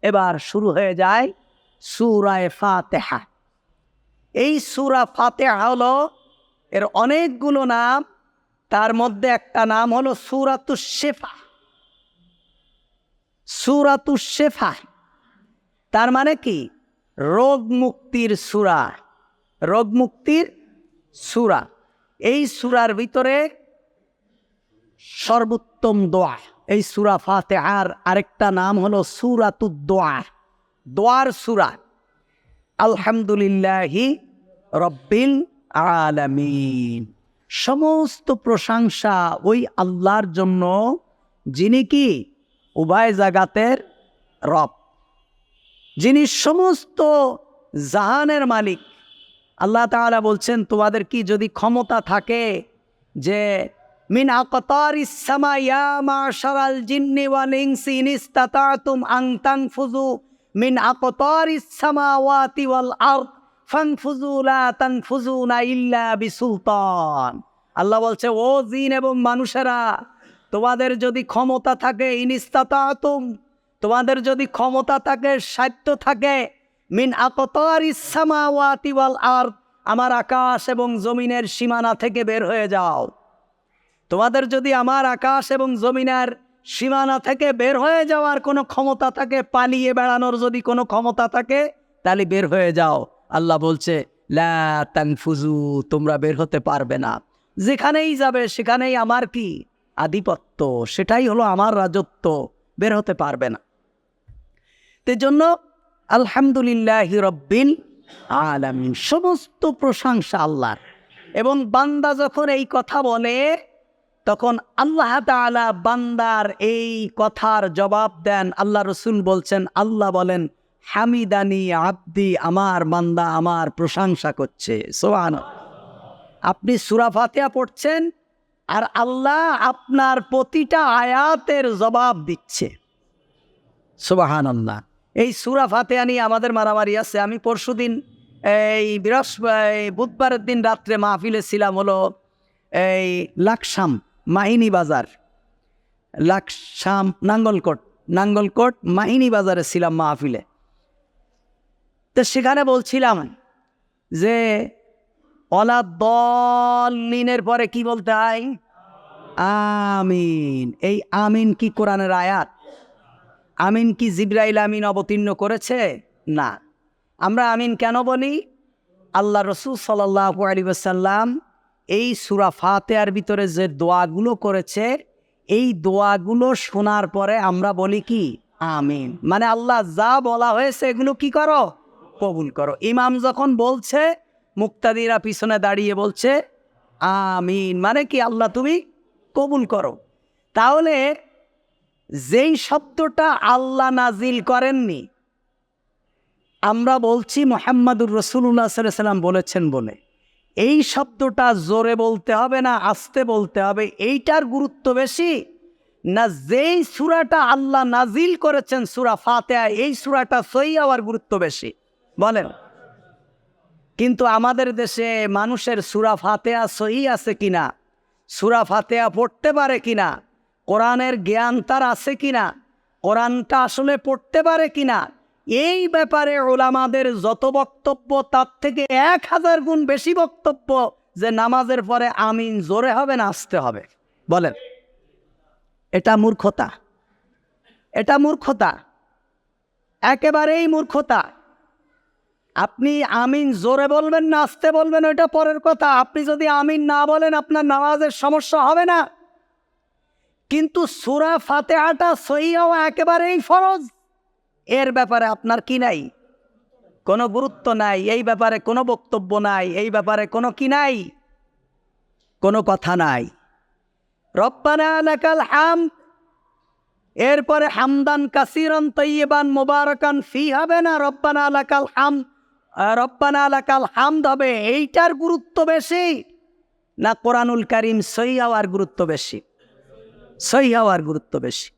এবার শুরু হয়ে যায় সূরা ফাতিহা। এই সূরা ফাতিহা হলো এর অনেকগুলো নাম, তার মধ্যে একটা নাম হলো সূরাতুশ শিফা। সূরাতুশ শিফা তার মানে কি? রোগ মুক্তির সূরা, রোগ মুক্তির সূরা। এই সূরার ভিতরে সর্বোত্তম দোয়া। এই সূরা ফাতিহার আরেকটা নাম হলো সূরাতুদ দোয়া, দোয়ার সূরা। আলহামদুলিল্লাহি রব্বিল আলামিন, সমস্ত প্রশংসা ওই আল্লাহর জন্য যিনি কি উভয় জাগাতের রব, যিনি সমস্ত জাহানের মালিক। আল্লাহ তাআলা বলছেন, তোমাদের কি যদি ক্ষমতা থাকে যে মিন আকতারিস সামা ইয়া মাশারাল জিন্নি ওয়াল ইনসি ইন ইসতাতাতুম আন তানফুযু মিন আকতারিস সামাওয়াতি ওয়াল আরদ ফানফুযু লা তানফুযুনা ইল্লা বিসুলতান। আল্লাহ বলছে, ও জিন এবং মানুষেরা, তোমাদের যদি ক্ষমতা থাকে, ইন ইসতাতাতুম, তোমাদের যদি ক্ষমতা থাকে, সাধ্য থাকে, মিন আকতারিস সামাওয়াতি ওয়াল আরদ, আমার আকাশ এবং জমিনের সীমানা থেকে বের হয়ে যাও। তোমাদের যদি আমার আকাশ এবং জমিনের সীমানা থেকে বের হয়ে যাওয়ার কোনো ক্ষমতা থাকে, পালিয়ে বেড়ানোর যদি কোনো ক্ষমতা থাকে, তাহলে বের হয়ে যাও। আল্লাহ বলছে, লা তানফুযু, তোমরা বের হতে পারবে না। যেখানেই যাবে সেখানেই আমার কি আধিপত্য, সেটাই হলো আমার রাজত্ব, বের হতে পারবে না। তেজন্য আলহামদুলিল্লাহি রব্বিল আলামিন, সমস্ত প্রশংসা আল্লাহর। এবং বান্দা যখন এই কথা বলে, তখন আল্লাহ তাআলা বান্দার এই কথার জবাব দেন। আল্লাহ রসুল বলছেন, আল্লাহ বলেন, হামিদানি আব্দি, আমার বান্দা আমার প্রশংসা করছে। সুবহানাল্লাহ। আপনি সূরা ফাতিহা পড়ছেন আর আল্লাহ আপনার প্রতিটা আয়াতের জবাব দিচ্ছে। সুবহানাল্লাহ। এই সূরা ফাতিহা নিয়ে আমাদের মারামারি আছে। আমি পরশুদিন এই বুধবারের দিন রাত্রে মাহফিলে ছিলাম, হলো এই লাকসাম মাহিনী বাজার, লাকসাম নাঙ্গলকোট মাহিনী বাজারে ছিলাম মাহফিলে। তো সেখানে বলছিলাম যে ওয়ালা দল্লিনের পরে কি বলতে হয়? আমিন। এই আমিন কি কোরআনের আয়াত? আমিন কি জিবরাইল আমিন অবতীর্ণ করেছে? না। আমরা আমিন কেন বলি? আল্লাহ রসুল সাল্লাল্লাহু আলাইহি ওয়াসাল্লাম এই সূরা ফাতিহার ভিতরে যে দোয়াগুলো করেছে, এই দোয়াগুলো শোনার পরে আমরা বলি কি? আমিন। মানে আল্লাহ যা বলা হয়েছে এগুলো কি করো? কবুল করো। ইমাম যখন বলছে, মুক্তাদিরা পিছনে দাঁড়িয়ে বলছে আমিন, মানে কি? আল্লাহ তুমি কবুল করো। তাহলে যেই শব্দটা আল্লাহ নাজিল করেননি, আমরা বলছি মুহাম্মাদুর রাসূলুল্লাহ সাল্লাল্লাহু আলাইহি ওয়াসাল্লাম বলেছেন বলে, এই শব্দটা জোরে বলতে হবে না আস্তে বলতে হবে, এইটার গুরুত্ব বেশি না যেই সূরাটা আল্লাহ নাজিল করেছেন সূরা ফাতিহা, এই সূরাটা সহিহ হওয়ার গুরুত্ব বেশি? বলেন। কিন্তু আমাদের দেশে মানুষের সূরা ফাতিহা সহিহ আছে কিনা, সূরা ফাতিহা পড়তে পারে কিনা, কোরআনের জ্ঞান তার আছে কিনা, কোরআনটা আসলে পড়তে পারে কিনা, এই ব্যাপারে উলামাদের যত বক্তব্য, তার থেকে 1000 গুণ বেশি বক্তব্য যে নামাজের পরে আমিন জোরে হবে না আস্তে হবে। বলেন, এটা মূর্খতা, এটা মূর্খতা, একেবারেই মূর্খতা। আপনি আমিন জোরে বলবেন না আস্তে বলবেন ওইটা পরের কথা। আপনি যদি আমিন না বলেন আপনার নামাজের সমস্যা হবে না, কিন্তু সূরা ফাতিহাটা সহিহ হওয়া একেবারেই ফরজ। এর ব্যাপারে আপনার কি নাই? কোনো গুরুত্ব নাই, এই ব্যাপারে কোনো বক্তব্য নাই, এই ব্যাপারে কোনো কি নাই, কোনো কথা নাই। রব্বানা লাকাল হামদ, এরপরে হামদান কাসিরান তাইয়িবান মুবারাকান ফি হবে না, রব্বানা লাকাল হামদ, রব্বানা লাকাল হামদ হবে। এইটার গুরুত্ব বেশি না কোরআনুল কারীম সহিহ হওয়ার গুরুত্ব বেশি? সহিহ হওয়ার গুরুত্ব বেশি।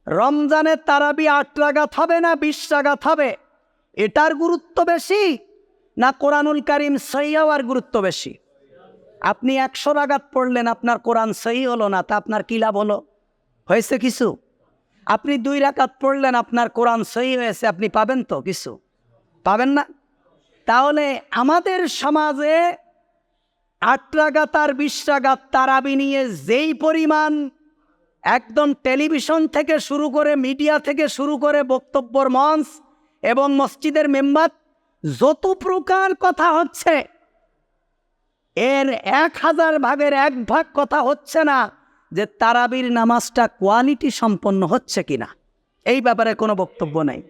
রমজানের তারাবি 8 রাকাত হবে না 20 রাকাত হবে, এটার গুরুত্ব বেশি না কোরআনুল কারীম সহিহ হওয়ার গুরুত্ব বেশি? আপনি 100 রাকাত পড়লেন, আপনার কোরআন সহিহ হলো না, তা আপনার কি লাভ হলো? হয়েছে কিছু? আপনি 2 রাকাত পড়লেন, আপনার কোরআন সহি হয়েছে, আপনি পাবেন তো কিছু? পাবেন না। তাহলে আমাদের সমাজে 8 রাকাত আর 20 রাকাত তারাবি নিয়ে যেই পরিমাণ একদম টেলিভিশন থেকে শুরু করে, মিডিয়া থেকে শুরু করে, বক্তব্যর মঞ্চ এবং মসজিদের মেম্বার যত প্রকার কথা হচ্ছে, এর 1000 ভাগের 1 ভাগ কথা হচ্ছে না যে তারাবির নামাজটা কোয়ালিটি সম্পন্ন হচ্ছে কিনা। এই ব্যাপারে কোনো বক্তব্য নেই।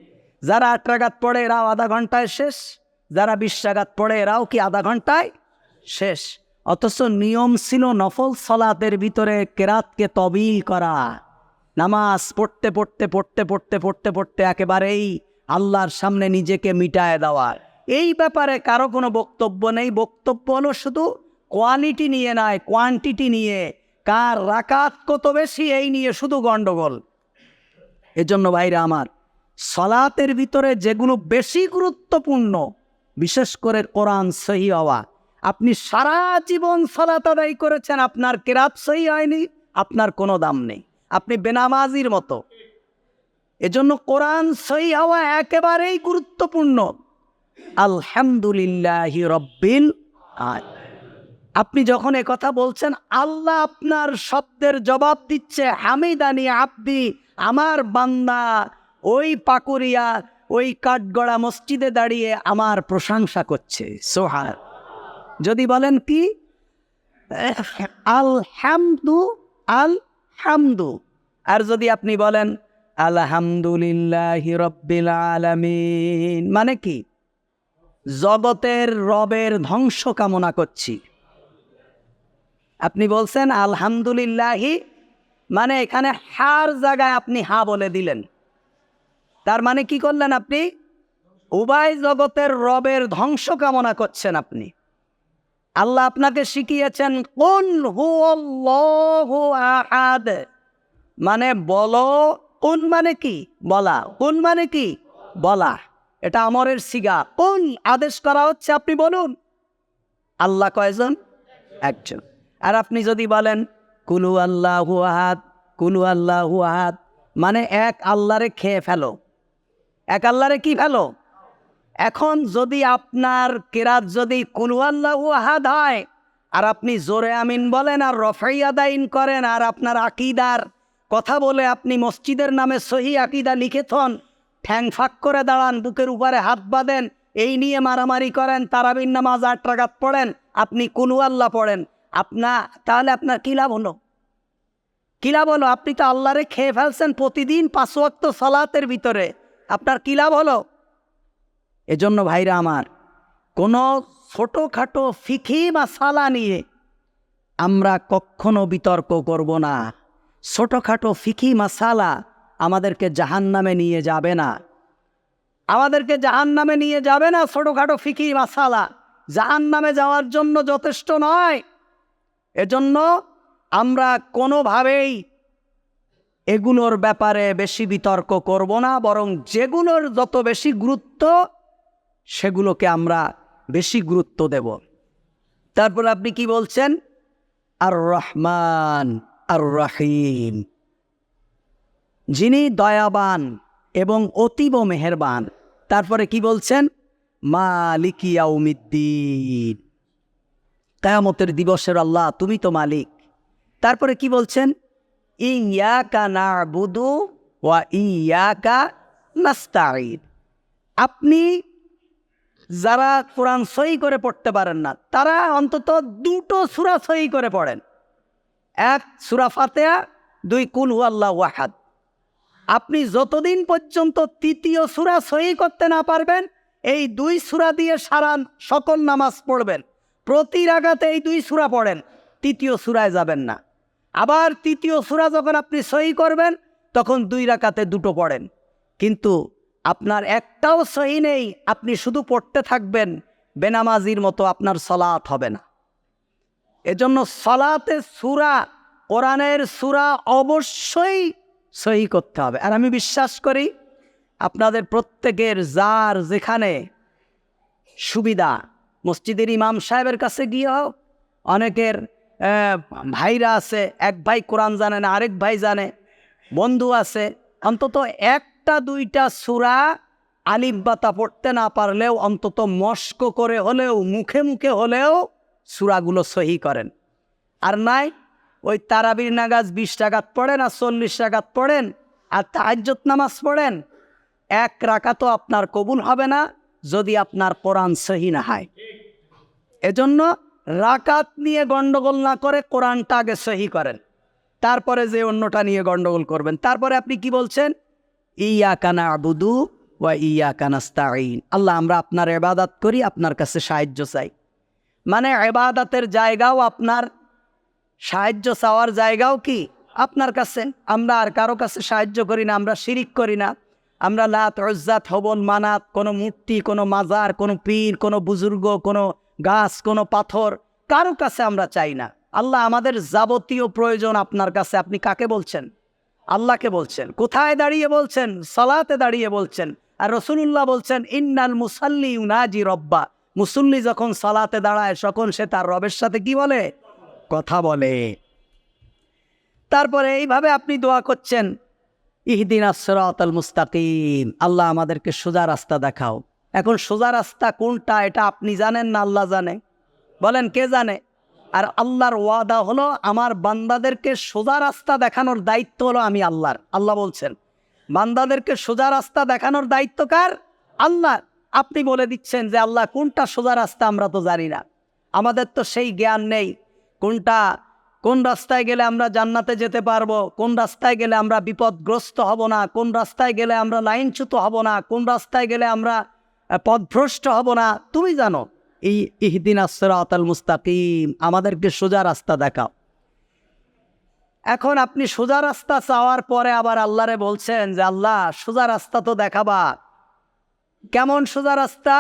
যারা 8 রাকাত পড়ে এরাও আধা ঘন্টায় শেষ, যারা 20 রাকাত পড়ে এরাও কি আধা ঘন্টায় শেষ। অথচ নিয়ম ছিল নফল সলাতের ভিতরে কেরাতকে তবিল করা, নামাজ পড়তে পড়তে পড়তে পড়তে পড়তে পড়তে একেবারেই আল্লাহর সামনে নিজেকে মিটায় দেওয়ার। এই ব্যাপারে কারো কোনো বক্তব্য নেই। বক্তব্য হলো শুধু কোয়ালিটি নিয়ে নয়, কোয়ান্টিটি নিয়ে, কার রাকাত কত বেশি এই নিয়ে শুধু গন্ডগোল। এজন্য ভাইরা আমার, সলাতের ভিতরে যেগুলো বেশি গুরুত্বপূর্ণ, বিশেষ করে কোরআন সহি হওয়া। আপনি সারা জীবন সালাত আদায় করেছেন, আপনার কেরাত সহি হয়নি, আপনার কোনো দাম নেই, আপনি বেনামাজির মতো। এজন্য কোরআন সহি হওয়া একেবারেই গুরুত্বপূর্ণ। আলহামদুলিল্লাহি রব্বিল আলামিন। আপনি যখন কথা বলছেন, আল্লাহ আপনার শব্দের জবাব দিচ্ছে, হামিদানি আব্দি, আমার বান্দা ওই পাকুরিয়া, ওই কাঠগড়া মসজিদে দাঁড়িয়ে আমার প্রশংসা করছে। সুবহান। যদি বলেন কি আলহামদু আলহামদু, আর যদি আপনি বলেন আলহামদুলিল্লাহি রব্বিল আলামিন, মানে কি? জগতের রবের ধ্বংস কামনা করছি। আপনি বলছেন আলহামদুলিল্লাহি, মানে এখানে হার জায়গায় আপনি হা বলে দিলেন। তার মানে কি করলেন আপনি? উভয় জগতের রবের ধ্বংস কামনা করছেন আপনি। আল্লাহ আপনাকে শিখিয়েছেন কুল হুয়াল্লাহু আহাদ, মানে বলো। কুল মানে কি? বলা। কুল মানে কি? বলা। এটা আমরের সিগা। কুল আদেশ করা হচ্ছে, আপনি বলুন। আল্লাহ কয়জন? একজন। আর আপনি যদি বলেন কুলু আল্লাহু আহাদ, কুলু আল্লাহু আহাদ, মানে এক আল্লাহরে খেয়ে ফেলো। এক আল্লাহরে কি ফেলো? এখন যদি আপনার কেরাত যদি কুলু আল্লাহু আহাদ হয়, আর আপনি জোরে আমিন বলেন আর রফাই আদাইন করেন, আর আপনার আকীদার কথা বলে আপনি মসজিদের নামে সহি আকীদা লিখেছেন, ঠ্যাং ফাঁক করে দাঁড়ান, বুকের উপরে হাত বাঁধেন, এই নিয়ে মারামারি করেন, তারাবির নামাজ 8 রাকাত পড়েন, আপনি কুলু আল্লাহ পড়েন, তাহলে আপনার কী লাভ হলো? কী লাভ হলো? আপনি তো আল্লাহরে খেয়ে ফেলছেন প্রতিদিন 5 ওয়াক্ত সালাতের ভিতরে, আপনার কী লাভ হলো? এজন্য ভাইরা আমার, কোনো ছোটোখাটো ফিকি মাসালা নিয়ে আমরা কখনো বিতর্ক করব না। ছোটোখাটো ফিকি মাসালা আমাদেরকে জাহান্নামে নিয়ে যাবে না, আমাদেরকে জাহান্নামে নিয়ে যাবে না। ছোটোখাটো ফিকি মাসালা জাহান্নামে যাওয়ার জন্য যথেষ্ট নয়। এজন্য আমরা কোনোভাবেই এগুলোর ব্যাপারে বেশি বিতর্ক করব না, বরং যেগুলোর যত বেশি গুরুত্ব সেগুলোকে আমরা বেশি গুরুত্ব দেব। তারপর আপনি কি বলছেন? আর রহমান আর রহিম, যিনি দয়াবান এবং অতীব মেহেরবান। তারপরে কি বলছেন? মালিক ইয়াউমিদ্দিন, কিয়ামতের দিবসের আল্লাহ, তুমি তো মালিক। তারপরে কি বলছেন? ইয়াকা না'বুদু ওয়া ইয়াকা নাস্তাঈন। আপনি যারা কোরআন সহি করে পড়তে পারেন না, তারা অন্তত 2টো সূরা সহি করে পড়েন। 1 সূরা ফাতিহা, 2 কুল হুয়াল্লাহু আহাদ। আপনি যতদিন পর্যন্ত 3য় সূরা সহি করতে না পারবেন, এই 2 সূরা দিয়ে সারা সকল নামাজ পড়বেন। প্রতি রাকাতে এই 2 সূরা পড়েন, 3য় সূরায় যাবেন না। আবার 3য় সূরা যখন আপনি সহি করবেন, তখন 2 রাকাতে 2টো পড়েন। কিন্তু আপনার একটাও সহি নেই, আপনি শুধু পড়তে থাকবেন, বেনামাজির মতো আপনার সালাত হবে না। এজন্য সালাতে সূরা, কোরআনের সূরা অবশ্যই সহি করতে হবে। আর আমি বিশ্বাস করি আপনাদের প্রত্যেকের যার যেখানে সুবিধা, মসজিদের ইমাম সাহেবের কাছে গিয়েও অনেকের ভাইরা আছে, এক ভাই কোরআন জানে না, আরেক ভাই জানে, বন্ধু আছে, অন্তত একটা দুইটা সূরা আলিফ বাতা পড়তে না পারলেও অন্তত মস্ক করে হলেও মুখে মুখে হলেও সূরাগুলো সহি করেন। আর নাই ওই তারাবির নামাজ 20 রাকাত পড়েন আর 40 রাকাত পড়েন আর তাহাজ্জুদ নামাজ পড়েন, এক রাকাতও আপনার কবুল হবে না যদি আপনার কোরআন সহি না হয়। এজন্য রাকাত নিয়ে গন্ডগোল না করে কোরআনটা আগে সহি করেন, তারপরে যে অন্যটা নিয়ে গন্ডগোল করবেন। তারপরে আপনি কি বলছেন? ইয়াকা না'বুদু ওয়া ইয়াকা নাস্তাঈন। আল্লাহ, আমরা আপনার ইবাদত করি, আপনার কাছে সাহায্য চাই। মানে ইবাদতের জায়গাও আপনার, সাহায্য চাওয়ার জায়গাও কি আপনার কাছে। আমরা আর কারো কাছে সাহায্য করি না, আমরা শিরিক করি না, আমরা লাত উজ্জাত হবল মানাত, কোনো মূর্তি, কোনো মাজার, কোনো পীর, কোনো বুজুর্গ, কোনো গাছ, কোনো পাথর, কারো কাছে আমরা চাই না। আল্লাহ, আমাদের যাবতীয় প্রয়োজন আপনার কাছে। আপনি কাকে বলছেন? আল্লাহকে বলছেন। কোথায় দাঁড়িয়ে বলছেন? সালাতে দাঁড়িয়ে বলছেন। আর রাসূলুল্লাহ বলছেন, ইন্নাল মুসাল্লি ইউনাজি রব্বা। মুসল্লি যখন সালাতে দাঁড়ায় তখন সে তার রবের সাথে কি বলে? কথা বলে। তারপরে এইভাবে আপনি দোয়া করছেন, ইহদিনাস সিরাতাল মুস্তাকিম, আল্লাহ আমাদেরকে সোজা রাস্তা দেখাও। এখন সোজা রাস্তা কোনটা এটা আপনি জানেন না আল্লাহ জানে? বলেন, কে জানে? আর আল্লাহর ওয়াদা হলো আমার বান্দাদেরকে সোজা রাস্তা দেখানোর দায়িত্ব হলো আমি আল্লাহর। আল্লাহ বলছেন বান্দাদেরকে সোজা রাস্তা দেখানোর দায়িত্ব কার? আল্লাহ। আপনি বলে দিচ্ছেন যে আল্লাহ কোনটা সোজা রাস্তা আমরা তো জানি না, আমাদের তো সেই জ্ঞান নেই। কোন রাস্তায় গেলে আমরা জান্নাতে যেতে পারবো, কোন রাস্তায় গেলে আমরা বিপদগ্রস্ত হব না, কোন রাস্তায় গেলে আমরা লাইনচ্যুত হব না, কোন রাস্তায় গেলে আমরা পথভ্রষ্ট হব না, তুমি জানো। এই ইহদিনাস সিরাতাল মুস্তাকিম, আমাদেরকে সোজা রাস্তা দেখাও। এখন আপনি সোজা রাস্তা চাওয়ার পরে আবার আল্লাহরে বলছেন যে আল্লাহ সোজা রাস্তা তো দেখাবা। কেমন সোজা রাস্তা?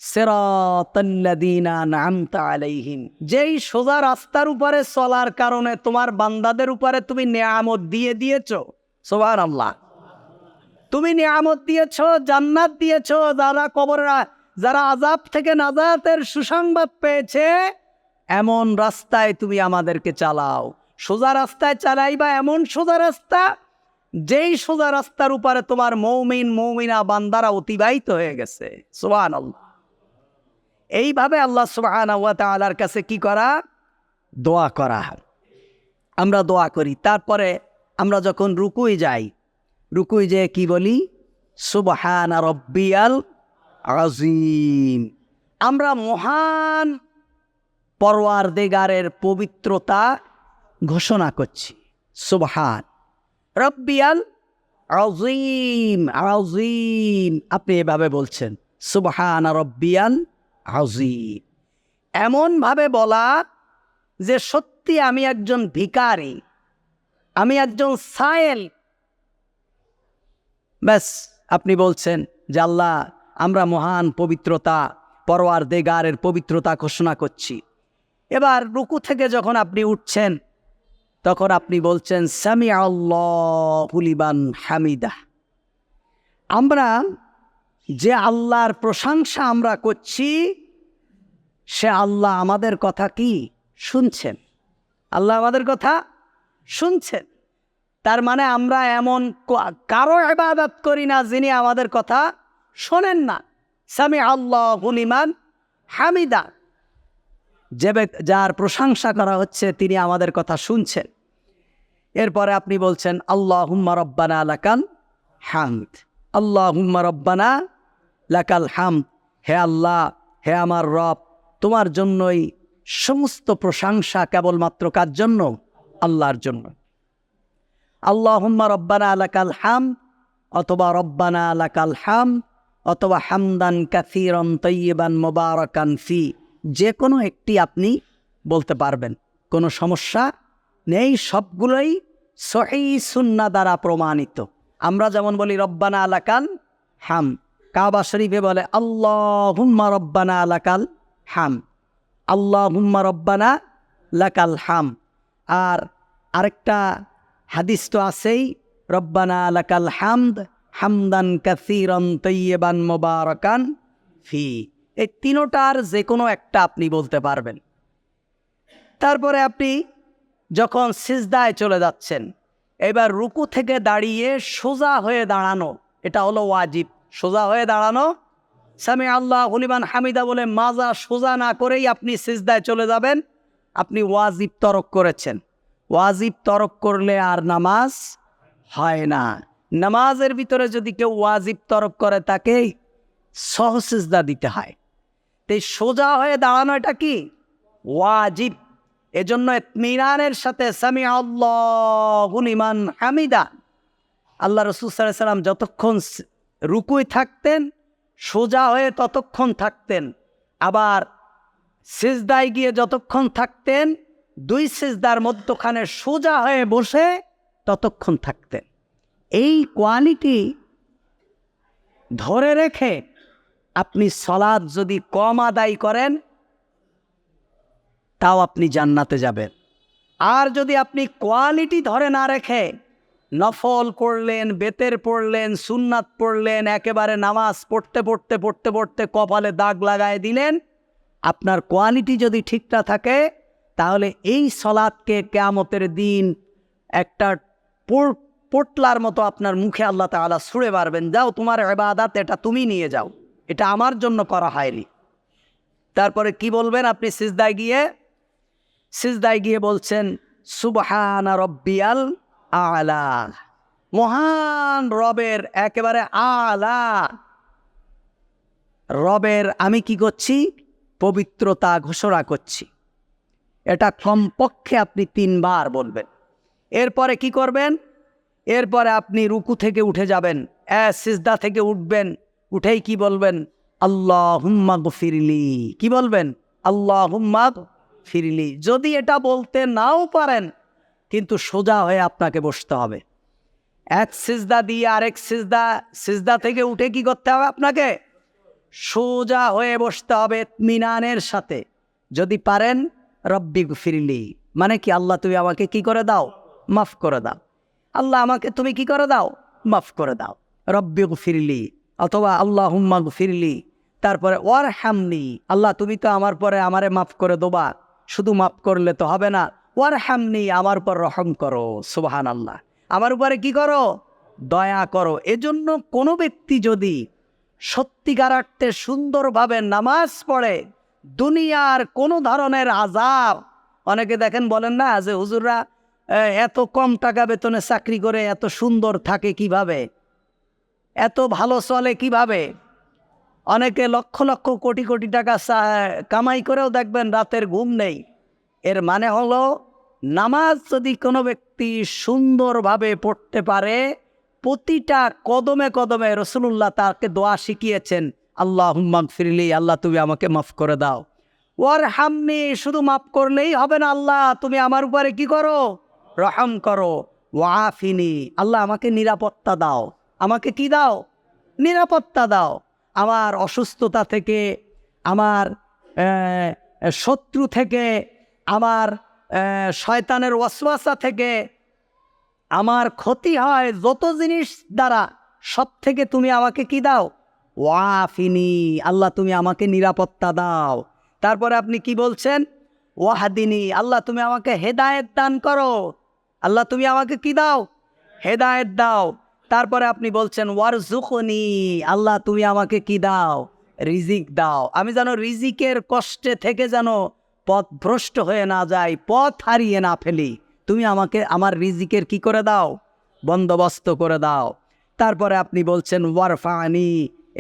সিরাতাল্লাযীনা আন'আমতা আলাইহিম, যেই সোজা রাস্তার উপরে চলার কারণে তোমার বান্দাদের উপরে তুমি নেয়ামত দিয়েছো। সুবহানাল্লাহ। তুমি নিয়ামত দিয়েছো, জান্নাত দিয়েছো, যারা আযাব থেকে নাজাতের সুসংবাদ পেয়েছে, এমন রাস্তায় তুমি আমাদেরকে চালাও। সোজা রাস্তায় চালাইবা, এমন সোজা রাস্তা যেই সোজা রাস্তার উপরে তোমার মুমিনা বান্দারা অতিবাহিত হয়ে গেছে। সুবহানাল্লাহ। এইভাবে আল্লাহ সুবহানাহু ওয়া তাআলার কাছে কি করা? দোয়া করা। আমরা দোয়া করি। তারপরে আমরা যখন রুকুই যাই, রুকুই যে কি বলি? সুবহানা রাব্বিয়াল আযীম। আমরা মহান পরওয়ারদিগারের পবিত্রতা ঘোষণা করছি। সুবহান রাব্বিয়াল আযীম, আযীম। আপনি এভাবে বলছেন সুবহানা রাব্বিয়াল আযীম, এমনভাবে বলা যে সত্যি আমি একজন ভিখারি, আমি একজন সায়েল। ব্যাস, আপনি বলছেন যে আল্লাহ আমরা মহান পবিত্রতা, পরওয়ারদিগারের পবিত্রতা ঘোষণা করছি। এবার রুকু থেকে যখন আপনি উঠছেন তখন আপনি বলছেন সামিআল্লাহু লিমান হামিদাহ। আমরা যে আল্লাহর প্রশংসা আমরা করছি, সে আল্লাহ আমাদের কথা কি শুনছেন? আল্লাহ আমাদের কথা শুনছেন। তার মানে আমরা এমন কারো ইবাদত করি না যিনি আমাদের কথা শোনেন না। সামিআল্লাহু লিমান হামিদা, যার প্রশংসা করা হচ্ছে তিনি আমাদের কথা শুনছেন। এরপরে আপনি বলছেন আল্লাহুম্মা রাব্বানা লাকাল হামদ, আল্লাহুম্মা রাব্বানা লাকাল হামদ। হে আল্লাহ, হে আমার রব, তোমার জন্যই সমস্ত প্রশংসা। কেবলমাত্র কার জন্য? আল্লাহর জন্য। আল্লাহুম্মা রাব্বানা লাকাল হামদ, অথবা রব্বানা লাকাল হামদ, অথবা হামদান কাসীরান তাইয়িবান মুবারাকান ফি, যে কোনো একটি আপনি বলতে পারবেন, কোনো সমস্যা নেই। সবগুলোই সহিহ সুন্নাহ দ্বারা প্রমাণিত। আমরা যেমন বলি রব্বানা লাকাল হামদ, কাবা শরীফে বলে আল্লাহুম্মা রব্বানা লাকাল হামদ, আল্লাহুম্মা রব্বানা লাকাল হামদ। আর আরেকটা হাদিস তো আছেই, রব্বানা লাকাল হামদ হামদান কাসীরান তাইয়িবান মুবারাকান ফি। এই তিনোটার যে কোনো একটা আপনি বলতে পারবেন। তারপরে আপনি যখন সিজদায় চলে যাচ্ছেন, এবার রুকু থেকে দাঁড়িয়ে সোজা হয়ে দাঁড়ানো, এটা হলো ওয়াজিব। সোজা হয়ে দাঁড়ানো, সামি আল্লাহু লিমান হামিদা বলে মাজা সোজা না করেই আপনি সিজদায় চলে যাবেন, আপনি ওয়াজিব তরক করেছেন। ওয়াজিব তরক করলে আর নামাজ হয় না। নামাজের ভিতরে যদি কেউ ওয়াজিব তরক করে তাকে সহসিজদা দিতে হয়। তাই সোজা হয়ে দাঁড়ানো এটা কি ওয়াজিব। এজন্য ইতমিনানের সাথে সামি আল্লাহু লিমান হামিদা, আল্লাহ রাসূল সাল্লাল্লাহু আলাইহি ওয়াসাল্লাম যতক্ষণ রুকুয় থাকতেন সোজা হয়ে ততক্ষণ থাকতেন, আবার সিজদায় গিয়ে যতক্ষণ থাকতেন দুই সিজদার মধ্যখানে সোজা হয়ে বসে ততক্ষণ থাকতেন। এই কোয়ালিটি ধরে রেখে আপনি সালাত যদি কম আদায় করেন তাও আপনি জান্নাতে যাবেন। আর যদি আপনি কোয়ালিটি ধরে না রেখে নফল পড়লেন, বেতের পড়লেন, সুন্নাত পড়লেন, একেবারে নামাজ পড়তে পড়তে পড়তে পড়তে কপালে দাগ লাগায় দিলেন, আপনার কোয়ালিটি যদি ঠিক না থাকে তাহলে এই সালাতকে কিয়ামতের দিন একটা পোটলার মতো আপনার মুখে আল্লাহ তাআলা ছুঁড়ে মারবেন, যাও তোমার ইবাদত এটা তুমি নিয়ে যাও, এটা আমার জন্য করা হয়নি। তারপরে কি বলবেন আপনি সিজদায় গিয়ে? সিজদায় গিয়ে বলছেন সুবহানা রব্বিয়াল আলা, মহান রবের একেবারে আলা রবের আমি কি করছি? পবিত্রতা ঘোষণা করছি। এটা কমপক্ষে আপনি 3 বার বলবেন। এরপরে কি করবেন? এরপরে আপনি রুকু থেকে উঠে যাবেন, সিজদা থেকে উঠবেন, উঠেই কি বলবেন? আল্লাহুম্মা গফিরলি। কি বলবেন? আল্লাহুম্মা গফিরলি। যদি এটা বলতে নাও পারেন কিন্তু সোজা হয়ে আপনাকে বসতে হবে। এক সিজদা দিয়ে আরেক সিজদা থেকে উঠে কি করতে হবে? আপনাকে সোজা হয়ে বসতে হবে ইতমিনানের সাথে। যদি পারেন রব্বি গফিরলি, মানে কি? আল্লাহ তুমি আমাকে কি করে দাও? মাফ করে দাও। আল্লাহ আমাকে তুমি কি করে দাও? মাফ করে দাও। রব্বি গফিরলি অথবা আল্লাহুম্মা গফিরলি। তারপরে ওয়ারহামনি, আল্লাহ তুমি তো আমার পরে আমারে মাফ করে দেবা, শুধু মাফ করলে তো হবে না, ওয়ারহামনি আমার উপর রহম করো। সুবহানাল্লাহ, আমার উপরে কি করো? দয়া করো। এজন্য কোনো ব্যক্তি যদি সত্যিকার অর্থে সুন্দরভাবে নামাজ পড়ে, দুনিয়ার কোনো ধরনের আযাব, অনেকে দেখেন বলেন না যে হুজুররা এত কম টাকা বেতনে চাকরি করে এত সুন্দর থাকে কিভাবে, এত ভালো চলে কিভাবে? অনেকে লক্ষ লক্ষ কোটি কোটি টাকা কামাই করেও দেখবেন রাতের ঘুম নেই। এর মানে হলো নামাজ যদি কোনো ব্যক্তি সুন্দরভাবে পড়তে পারে, প্রতিটা কদমে কদমে রাসূলুল্লাহ তাকে দোয়া শিখিয়েছেন, আল্লাহুম্মা গফিরলি, আল্লাহ তুমি আমাকে মাফ করে দাও। ওয়ারহামনি, শুধু মাফ করলেই হবে না, আল্লাহ তুমি আমার উপরে কি করো? রহম করো। ওয়াফিনি, আল্লাহ আমাকে নিরাপত্তা দাও। আমাকে কি দাও? নিরাপত্তা দাও। আমার অসুস্থতা থেকে, আমার শত্রু থেকে, আমার শয়তানের ওয়াসওয়াসা থেকে, আমার ক্ষতি হয় যত জিনিস দ্বারা, সব থেকে তুমি আমাকে কি দাও? ওয়াফিনি, আল্লাহ তুমি আমাকে নিরাপত্তা দাও। তারপরে আপনি কি বলছেন? ওয়াহাদিনী, আল্লাহ তুমি আমাকে হেদায়েত দান করো। আল্লাহ তুমি আমাকে কি দাও? হেদায়েত দাও। তারপরে আপনি বলছেন ওয়ারজুকনি, আল্লাহ তুমি আমাকে কি দাও? রিজিক দাও। আমি যেন রিজিকের কষ্টে থেকে যেন পথ ভ্রষ্ট হয়ে না যাই, পথ হারিয়ে না ফেলি, তুমি আমাকে আমার রিজিকের কি করে দাও? বন্দোবস্ত করে দাও। তারপরে আপনি বলছেন ওয়ারফানি,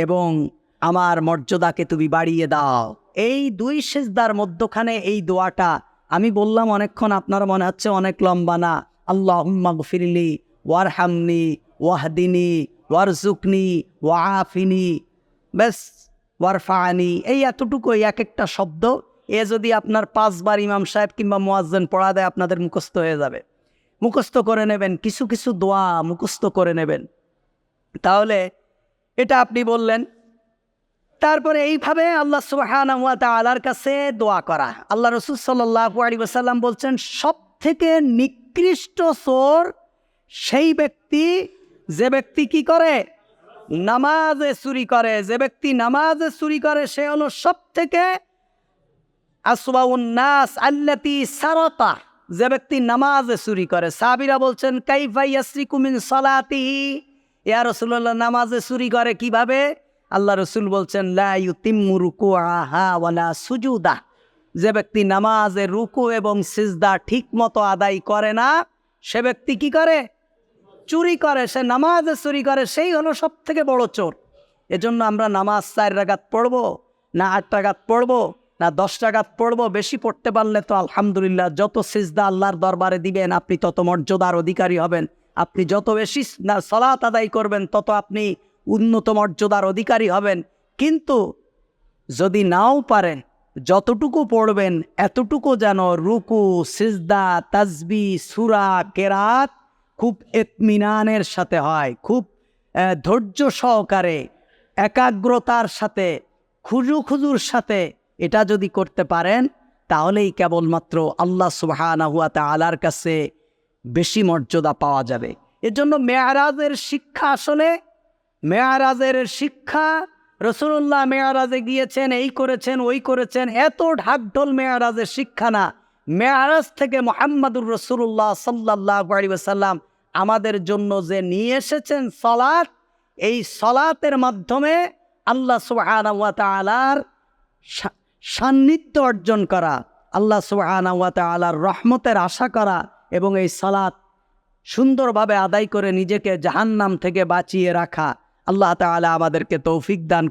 এবং আমার মর্যাদাকে তুমি বাড়িয়ে দাও। এই 2 সিজদার মধ্যখানে এই দোয়াটা আমি বললাম অনেকক্ষণ, আপনার মনে হচ্ছে অনেক লম্বা না? আল্লাহুম্মা গফিরলি ওয়ারহামনি ওয়াহদিনি ওয়ারজুকনি ওয়াআফিনি, ব্যাস, ওয়ারফানি, এই এতটুকুই এক একটা শব্দ। এ যদি আপনার 5 বার ইমাম সাহেব কিংবা মুয়াজ্জিন পড়া দেয় আপনাদের মুখস্থ হয়ে যাবে। মুখস্থ করে নেবেন, কিছু কিছু দোয়া মুখস্থ করে নেবেন। তাহলে এটা আপনি বললেন। তারপরে এইভাবে আল্লাহ সুবহানাহু ওয়া তাআলার কাছে দোয়া করা। আল্লাহ রাসূল সাল্লাল্লাহু আলাইহি ওয়াসাল্লাম বলছেন, সবথেকে নিকৃষ্ট চোর সেই ব্যক্তি যে ব্যক্তি কি করে? নামাজে চুরি করে। যে ব্যক্তি নামাজে চুরি করে সে হলো সবথেকে আসওয়াউন নাস আল্লাতী সারাতা, যে ব্যক্তি নামাজে চুরি করে। সাহাবীরা বলছেন কাইফা ইয়াসরিকু মিন সালাতিহি, ইয়া রাসূলুল্লাহ নামাজে চুরি করে কিভাবে? আল্লাহ রসুল বলছেন লা ইউতিম্মু রুকুআহা ওয়ালা সুজুদা, যে ব্যক্তি নামাজে রুকু এবং সিজদা ঠিক মতো আদায় করে না, সে ব্যক্তি কি করে? চুরি করে। সে নামাজে চুরি করে, সেই হলো সব থেকে বড় চোর। এজন্য আমরা নামাজ 4 রাকাত পড়বো না 8 রাকাত পড়বো না 10 রাকাত পড়বো, বেশি পড়তে পারলে তো আলহামদুলিল্লাহ। যত সিজদা আল্লাহর দরবারে দিবেন আপনি তত মর্যাদার অধিকারী হবেন। আপনি যত বেশি না সালাত আদায় করবেন তত আপনি উন্নত মর্যাদার অধিকারী হবেন। কিন্তু যদি নাও পারেন, যতটুকু পড়বেন এতটুকু যেন রুকু, সিজদা, তাসবিহ, সূরা, কেরাত খুব ইতমিনানের সাথে হয়, খুব ধৈর্য সহকারে, একাগ্রতার সাথে, খুজুর সাথে। এটা যদি করতে পারেন তাহলেই কেবলমাত্র আল্লাহ সুবহানাহু ওয়া তাআলার কাছে বেশি মর্যাদা পাওয়া যাবে। এজন্য মেরাজের শিক্ষা, আসলে মেরাজের শিক্ষা, রাসূলুল্লাহ মেরাজে গিয়েছেন, এই করেছেন ওই করেছেন, এত ঢাকঢোল মেরাজের শিক্ষা না। মেরাজ থেকে মুহাম্মাদুর রাসূলুল্লাহ সাল্লাল্লাহু আলাইহি ওয়াসাল্লাম আমাদের জন্য যে নিয়ে এসেছেন সালাত, এই সালাতের মাধ্যমে আল্লাহ সুবহানাহু ওয়া তাআলার সান্নিধ্য অর্জন করা, আল্লাহ সুবহানাহু ওয়া তাআলার রহমতের আশা করা এবং এই সালাত সুন্দরভাবে আদায় করে নিজেকে জাহান্নাম থেকে বাঁচিয়ে রাখা। আল্লাহ তাআলা আমাদেরকে তৌফিক দান